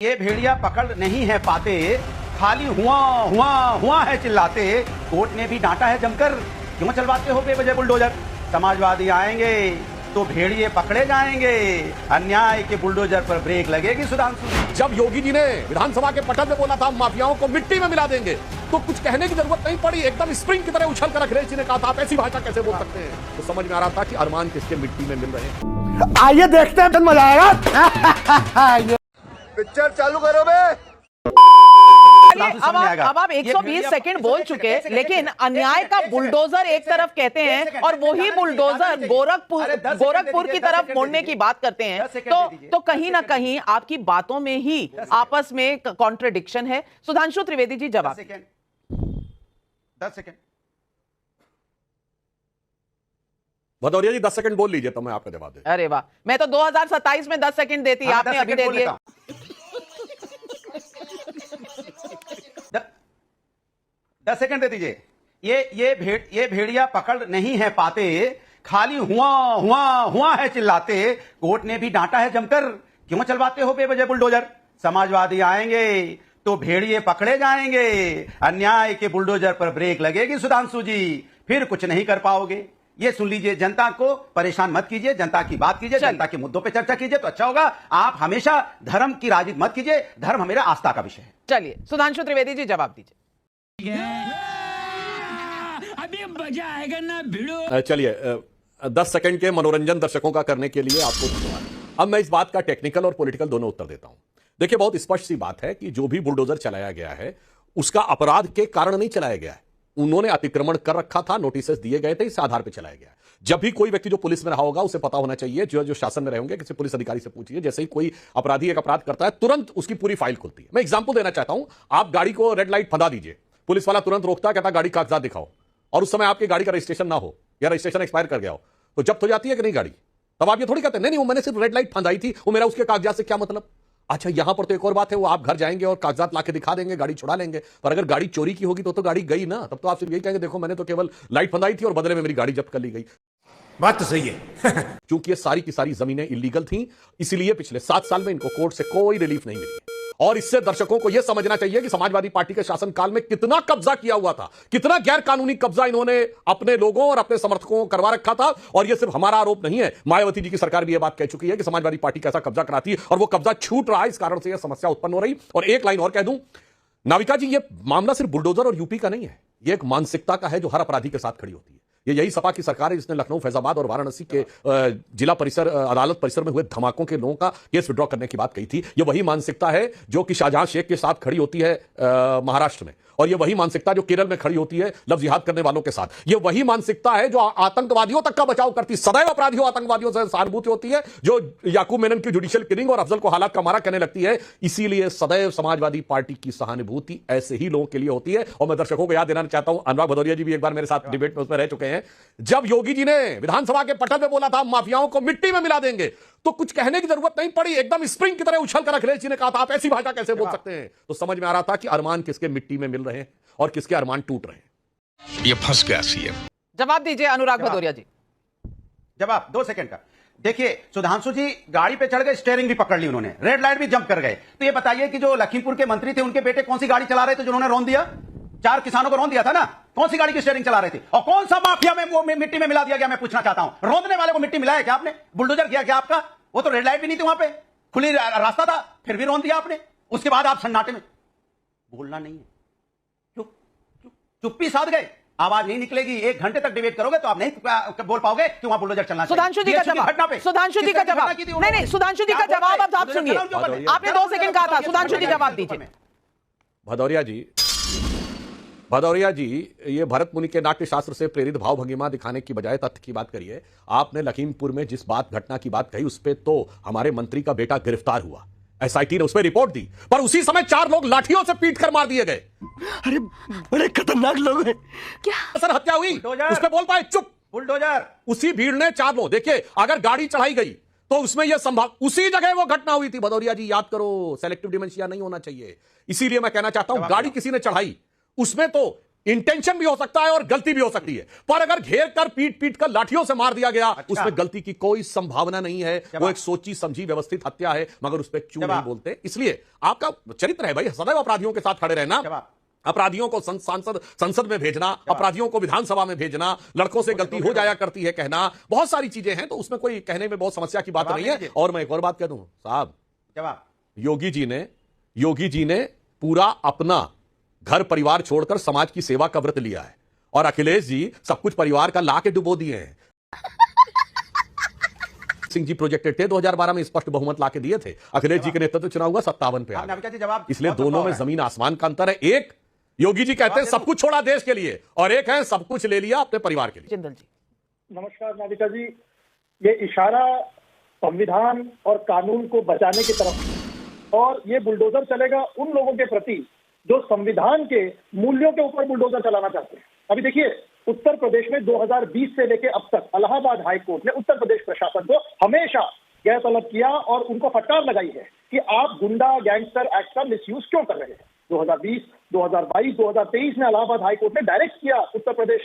ये भेड़िया पकड़ नहीं है पाते, खाली हुआ हुआ हुआ है चिल्लाते। कोर्ट ने भी डांटा है जमकर, क्यों चलवाते हो बेवजह बुलडोजर। समाजवादी आएंगे तो भेड़िए पकड़े जाएंगे, अन्याय के बुलडोजर पर ब्रेक लगेगी सुधांशु। जब योगी जी ने विधानसभा के पटल में बोला था माफियाओं को मिट्टी में मिला देंगे, तो कुछ कहने की जरूरत नहीं पड़ी। एकदम स्प्रिंग की तरह उछल कर अखिलेश जी ने कहा था आप ऐसी भाषा कैसे बोल सकते हैं। तो समझ में आ रहा था कि अरमान किसके मिट्टी में मिल रहे हैं। आइए देखते हैं, मजा आएगा। पिक्चर चालू करो बे। अब आप 120 सेकंड बोल चुके, लेकिन अन्याय का बुलडोजर एक तरफ कहते हैं और वही बुलडोजर गोरखपुर की तरफ मोड़ने की बात करते हैं। तो कहीं ना कहीं आपकी बातों में ही आपस में कॉन्ट्रडिक्शन है। सुधांशु त्रिवेदी जी जवाब। 10 सेकंड भदौरिया जी 10 सेकंड बोल लीजिए तो मैं आपका जवाब दे। अरे वाह, मैं तो 2027 में 10 सेकंड देती, आपने अभी दे दिए। 10 सेकंड दे दीजिए। ये भेड़िया पकड़ नहीं है पाते, खाली हुआ है चिल्लाते। कोर्ट ने भी डांटा है जमकर, क्यों चलवाते हो बेवजह बुलडोजर। समाजवादी आएंगे तो भेड़िए पकड़े जाएंगे, अन्याय के बुलडोजर पर ब्रेक लगेगी सुधांशु जी, फिर कुछ नहीं कर पाओगे। ये सुन लीजिए, जनता को परेशान मत कीजिए, जनता की बात कीजिए, जनता के मुद्दों पे चर्चा कीजिए तो अच्छा होगा। आप हमेशा धर्म की राजनीति मत कीजिए, धर्म मेरा आस्था का विषय है। चलिए सुधांशु त्रिवेदी जी जवाब दीजिए। अभी मजा आएगा ना भिड़ो। चलिए 10 सेकंड के मनोरंजन दर्शकों का करने के लिए आपको अब मैं इस बात का टेक्निकल और पॉलिटिकल दोनों उत्तर देता हूं। देखिए बहुत स्पष्ट सी बात है कि जो भी बुलडोजर चलाया गया है उसका अपराध के कारण नहीं चलाया गया है। उन्होंने अतिक्रमण कर रखा था, नोटिस दिए गए थे, इस आधार पर चलाया गया। जब भी कोई व्यक्ति जो पुलिस में रहा होगा उसे पता होना चाहिए, जो शासन में रहेंगे, किसी पुलिस अधिकारी से पूछिए, जैसे ही कोई अपराधी एक अपराध करता है तुरंत उसकी पूरी फाइल खुलती है। मैं एग्जांपल देना चाहता हूं, आप गाड़ी को रेड लाइट फंदा दीजिए, पुलिस वाला तुरंत रोकता है, कहता गाड़ी कागजात दिखाओ, और उस समय आपकी गाड़ी का रजिस्ट्रेशन ना हो या रजिस्ट्रेशन एक्सपायर कर गया हो, तो जब्त हो जाती है कि नहीं गाड़ी। तब आप ये थोड़ी कहते नहीं वो मैंने सिर्फ रेड लाइट फंदाई थी, वो मेरा उसके कागजात से क्या मतलब। अच्छा यहां पर तो एक और बात है, वो आप घर जाएंगे और कागजात लाके दिखा देंगे, गाड़ी छुड़ा लेंगे। पर अगर गाड़ी चोरी की होगी तो गाड़ी गई ना, तब तो आप सिर्फ यही कहेंगे देखो मैंने तो केवल लाइट फंदाई थी और बदले में मेरी गाड़ी जब्त कर ली गई। बात तो सही है। क्योंकि ये सारी की सारी जमीनें इलीगल थी, इसलिए पिछले 7 साल में इनको कोर्ट से कोई रिलीफ नहीं मिली। और इससे दर्शकों को यह समझना चाहिए कि समाजवादी पार्टी के शासनकाल में कितना कब्जा किया हुआ था, कितना गैर कानूनी कब्जा इन्होंने अपने लोगों और अपने समर्थकों को करवा रखा था। और यह सिर्फ हमारा आरोप नहीं है, मायावती जी की सरकार भी यह बात कह चुकी है कि समाजवादी पार्टी कैसा कब्जा कराती है और वो कब्जा छूट रहा है, इस कारण से यह समस्या उत्पन्न हो रही। और एक लाइन और कह दूं नाविका जी, यह मामला सिर्फ बुलडोजर और यूपी का नहीं है, यह एक मानसिकता का है जो हर अपराधी के साथ खड़ी होती है। यही सपा की सरकार है जिसने लखनऊ, फैजाबाद और वाराणसी के जिला परिसर अदालत परिसर में हुए धमाकों के लोगों का केस विड्रॉ करने की बात कही थी। यह वही मानसिकता है जो कि शाहजहां शेख के साथ खड़ी होती है महाराष्ट्र में, और यह वही मानसिकता जो केरल में खड़ी होती है लव जिहाद करने वालों के साथ। यह वही मानसिकता है जो आतंकवादियों तक का बचाव करती, सदैव अपराधियों आतंकवादियों से सहानुभूति होती है, जो याकूब मेनन की जुडिशियल किलिंग और अफजल को हालात का मारा कहने लगती है। इसीलिए सदैव समाजवादी पार्टी की सहानुभूति ऐसे ही लोगों के लिए होती है। और मैं दर्शकों को याद दिलाना चाहता हूं, अनुराग भदौरिया जी भी एक बार मेरे साथ डिबेट में उसमें रह चुके हैं, जब योगी जी ने विधानसभा के पटल में बोला था माफियाओं को मिट्टी में मिला देंगे, तो कुछ कहने की जरूरत नहीं पड़ी। एकदम स्प्रिंग की तरह उछल कर अखिलेश जी ने कहा था आप ऐसी भाषा कैसे बोल सकते हैं। तो समझ में आ रहा था कि अरमान किसके मिट्टी में मिल रहे हैं और किसके अरमान टूट रहे हैं। ये फंस गया सीएम। जवाब दीजिए अनुराग भदौरिया जी। जवाब 2 सेकंड का। देखिए सुधांशु जी गाड़ी पे चढ़ गए, स्टीयरिंग भी पकड़ ली उन्होंने, रेड लाइट भी जंप कर गए। तो ये बताइए कि जो लखीमपुर के मंत्री थे उनके बेटे कौन सी गाड़ी चला रहे थे जिन्होंने रौंद दिया, 4 किसानों को रौंद दिया था ना, कौन सी गाड़ी की स्टीयरिंग चला रहे थे और कौन सा माफिया में वो मिट्टी में मिला दिया गया। मैं पूछना चाहता हूं, रौंदने वाले को मिट्टी मिलाया क्या आपने, बुलडोजर किया क्या आपका। वो तो रेड लाइट भी नहीं थी, वहां पे खुली रास्ता था, फिर भी रौंद दिया आपने। उसके बाद आप सन्नाटे में, बोलना नहीं है, चुप्पी साध गए, आवाज नहीं निकलेगी। 1 घंटे तक डिबेट करोगे तो आप नहीं बोल पाओगे कि वहां बुलडोजर चलना चाहिए। सुधांशु जी का जवाब, सुधांशु जी का जवाब, नहीं सुधांशु जी का जवाब आप सुनिए। आपने 2 सेकंड कहा था, सुधांशु जी जवाब दीजिए। भदौरिया जी ये भरत मुनि के नाट्य शास्त्र से प्रेरित भाव भंगिमा दिखाने की बजाय तथ्य की बात करिए। आपने लखीमपुर में जिस घटना की बात कही उस पर तो हमारे मंत्री का बेटा गिरफ्तार हुआ, एसआईटी ने उस पर रिपोर्ट दी, पर उसी समय 4 लोग लाठियों से पीट कर मार दिए गए। अरे बड़े खतरनाक लोग हैं। क्या सर हत्या हुई, उस पर बोल पाए चुप। बुलडोजर उसी भीड़ ने 4 लोग, देखिए अगर गाड़ी चढ़ाई गई तो उसमें यह संभव उसी जगह वो घटना हुई थी। भदौरिया जी याद करो, सेलेक्टिव डिमेंशिया नहीं होना चाहिए। इसीलिए मैं कहना चाहता हूं गाड़ी किसी ने चढ़ाई, उसमें तो इंटेंशन भी हो सकता है और गलती भी हो सकती है, पर अगर घेर कर पीट पीट कर लाठियों से मार दिया गया, उसमें गलती की कोई संभावना नहीं है। वो एक सोची समझी व्यवस्थित हत्या है, मगर उस पर क्यों नहीं बोलते? इसलिए आपका चरित्र है भाई, सदैव अपराधियों के साथ खड़े रहना, अपराधियों को संसद में भेजना, अपराधियों को विधानसभा में भेजना, लड़कों से गलती हो जाया करती है कहना, बहुत सारी चीजें हैं, तो उसमें कोई कहने में बहुत समस्या की बात नहीं है। और मैं एक और बात कह दूं साहब, योगी जी ने पूरा अपना घर परिवार छोड़कर समाज की सेवा का व्रत लिया है, और अखिलेश जी सब कुछ परिवार का ला के डुबो दिए हैं। सिंह जी प्रोजेक्टेड थे, 2012 में स्पष्ट बहुमत लाके दिए थे, अखिलेश जी के नेतृत्व चुनाव हुआ 57 पे आ गए। इसलिए दोनों में जमीन आसमान का अंतर है। एक योगी जी कहते हैं सब कुछ छोड़ा देश के लिए, और एक है सब कुछ ले लिया अपने परिवार के लिए। जिंदल जी, नमस्कार नाविका जी, ये इशारा संविधान और कानून को बचाने की तरफ, और ये बुलडोजर चलेगा उन लोगों के प्रति जो संविधान के मूल्यों के ऊपर बुलडोजर चलाना चाहते हैं। अभी देखिए, उत्तर प्रदेश में 2020 से लेकर अब तक इलाहाबाद हाई कोर्ट ने उत्तर प्रदेश प्रशासन को हमेशा गैर तलब किया और उनको फटकार लगाई है कि आप गुंडा गैंगस्टर एक्ट का मिसयूज क्यों कर रहे हैं। 2020, 2022, 2023 में इलाहाबाद हाई कोर्ट ने डायरेक्ट किया उत्तर प्रदेश